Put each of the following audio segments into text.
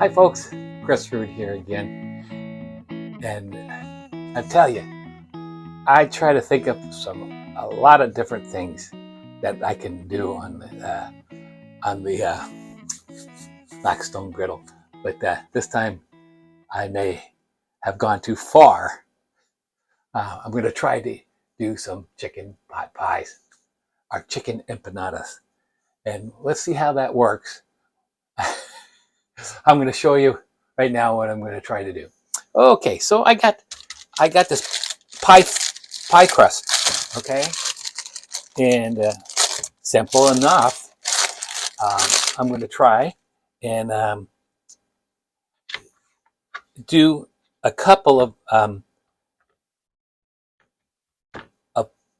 Hi folks, Chris Root here again, and I tell you, I try to think of a lot of different things that I can do on the Blackstone Griddle, but this time I may have gone too far. I'm going to try to do some chicken pot pies, or chicken empanadas, and let's see how that works. I'm going to show you right now what I'm going to try to do. Okay, so I got this pie crust, okay, and simple enough. I'm going to try and do a couple of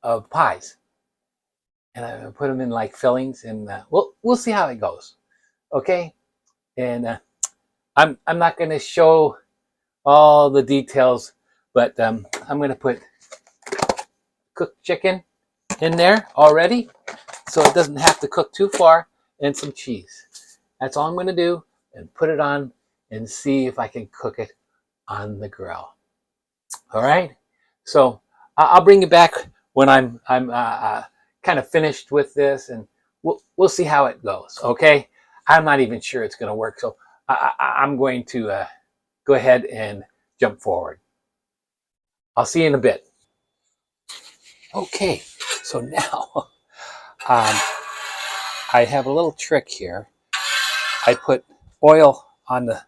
of pies, and I'm going to put them in like fillings, and we'll see how it goes, okay. And I'm not going to show all the details, but I'm going to put cooked chicken in there already, so it doesn't have to cook too far, and some cheese. That's all I'm going to do, and put it on and see if I can cook it on the grill. All right. So I'll bring you back when I'm kind of finished with this, and we'll see how it goes. Okay. I'm not even sure it's going to work, so I'm going to go ahead and jump forward. I'll see you in a bit. Okay. So now um, I have a little trick here. I put oil on the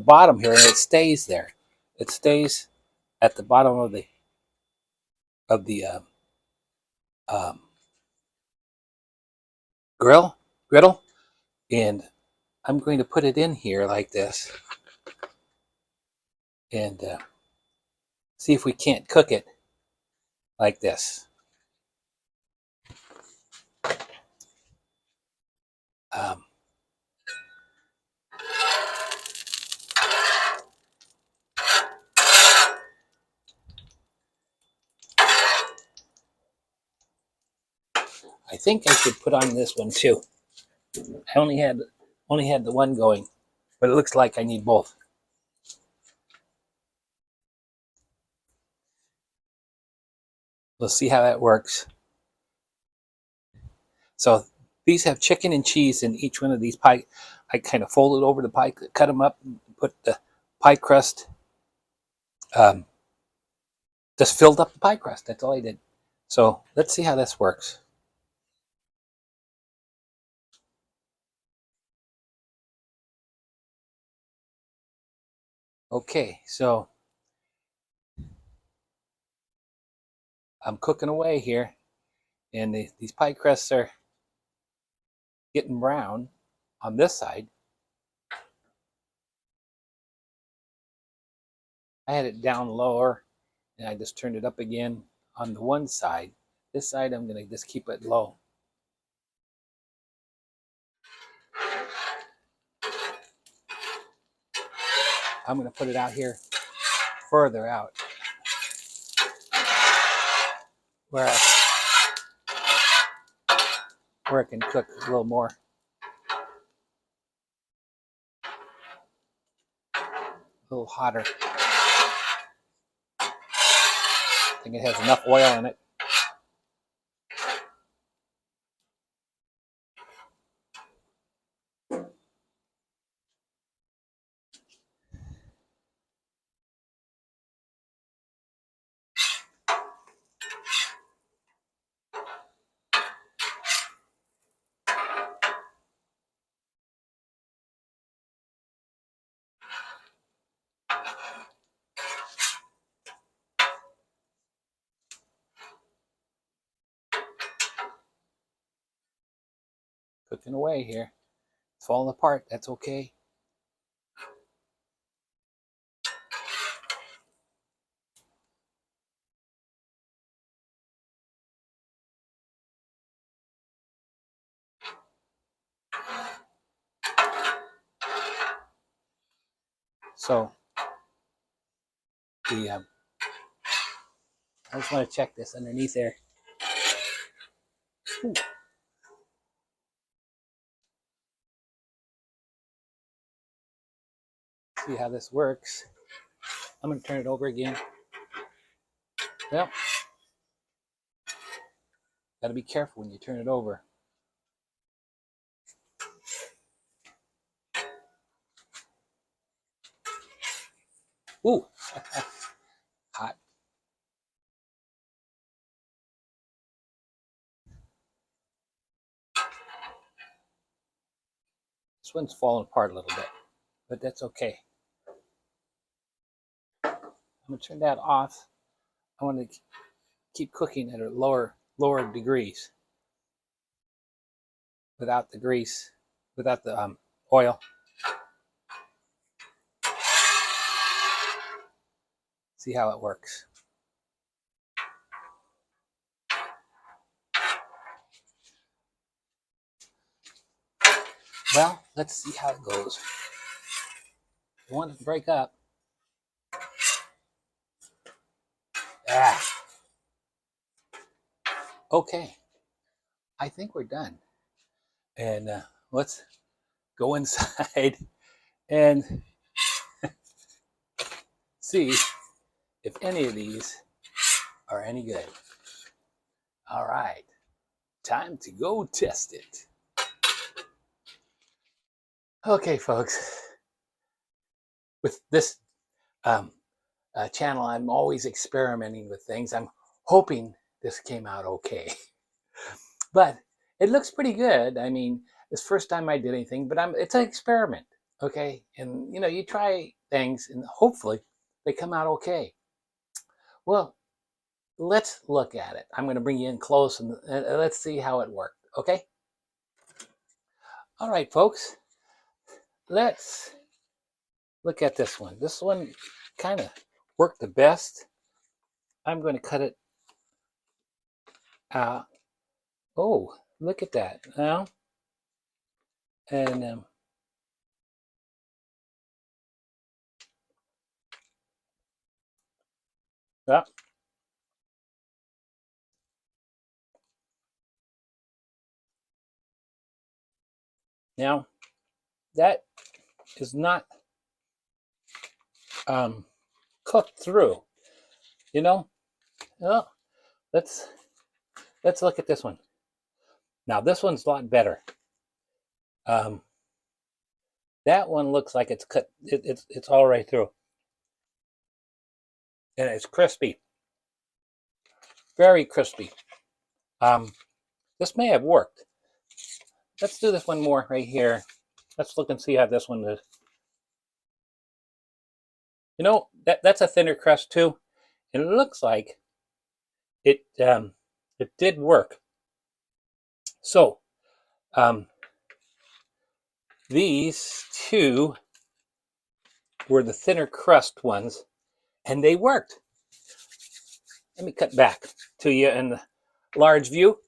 bottom here, and it stays there. It stays at the bottom of the um, griddle, and I'm going to put it in here like this, and see if we can't cook it like this. Um, I think I should put on this one too. I only had the one going, but it looks like I need both. We'll see how that works. So these have chicken and cheese in each one of these pie. I kind of folded over the pie, cut them up, and put the pie crust. Um, just filled up the pie crust. That's all I did. So let's see how this works. Okay, so I'm cooking away here, and these pie crusts are getting brown on this side. I had it down lower, and I just turned it up again on the one side. This side, I'm going to just keep it low. I'm going to put it out here, further out, where it can cook a little more. A little hotter. I think it has enough oil in it. Cooking away here. It's falling apart. That's okay. So the I just want to check this underneath there. Ooh. see how this works. I'm going to turn it over again. Well, got to be careful when you turn it over. Ooh, hot. This one's falling apart a little bit, but that's okay. I'm going to turn that off. I want to keep cooking at a lower degrees without the grease, without the oil. See how it works. Well, let's see how it goes. I want it to break up. Ah. Okay, I think we're done. And let's go inside and see if any of these are any good. All right, time to go test it. Okay, folks, with this channel, I'm always experimenting with things. I'm hoping this came out okay. But it looks pretty good. I mean, it's the first time I did anything, but it's an experiment, okay? And, you know, you try things and hopefully they come out okay. Well, let's look at it. I'm going to bring you in close and let's see how it worked, okay? All right, folks, let's look at this one. This one kind of worked the best. I'm going to cut it out. Oh, look at that now. And yeah. Now, that is not cooked through, you know. Well, let's look at this one. Now, this one's a lot better. That one looks like it's cut. It's all right through, and it's crispy, very crispy. This may have worked. Let's do this one more right here. Let's look and see how this one is. You know, that's a thinner crust too, and it looks like it did work. So, these two were the thinner crust ones, and they worked. Let me cut back to you in the large view.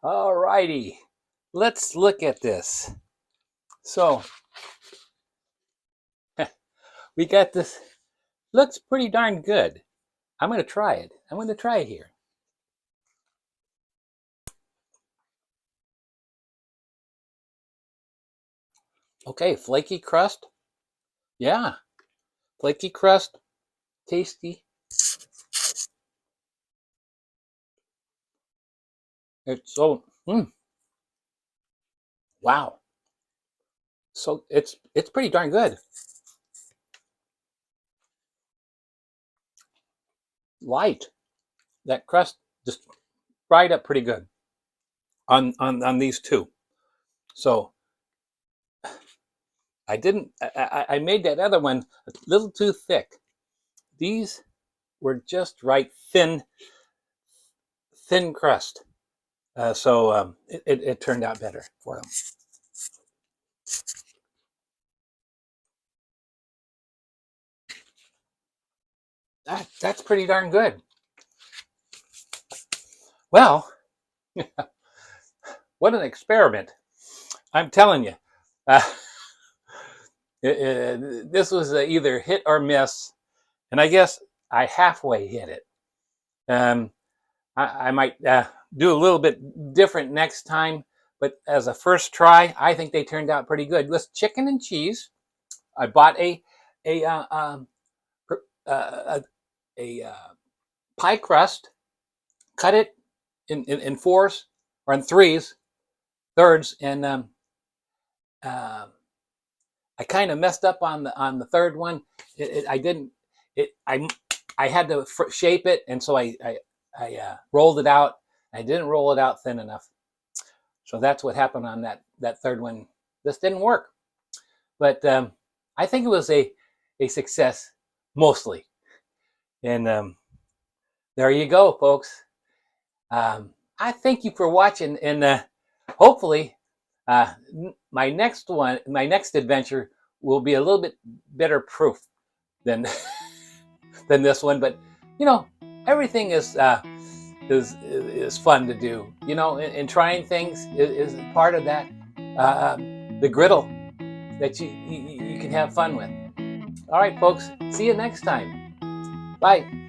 All righty, let's look at this. So, we got this. Looks pretty darn good. I'm going to try it. I'm going to try it here. Okay, flaky crust. Yeah, flaky crust, tasty. It's so, wow. So it's pretty darn good. Light. That crust just fried up pretty good on these two. So I made that other one a little too thick. These were just right, thin crust. So it turned out better for them. That's pretty darn good. Well, what an experiment. I'm telling you. This was either hit or miss, and I guess I halfway hit it. I might do a little bit different next time, but as a first try, I think they turned out pretty good. With chicken and cheese, I bought a uh, um, a pie crust, cut it in fours or in thirds, and uh, I kind of messed up on the third one. I didn't. I had to shape it, and so I rolled it out. I didn't roll it out thin enough, so that's what happened on that third one. This didn't work, but I think it was a success mostly. And there you go, folks. I thank you for watching, and hopefully my next adventure will be a little bit better proof than than this one. But you know, everything is fun to do. You know, and trying things is part of that. The griddle that you can have fun with. All right, folks. See you next time. Bye.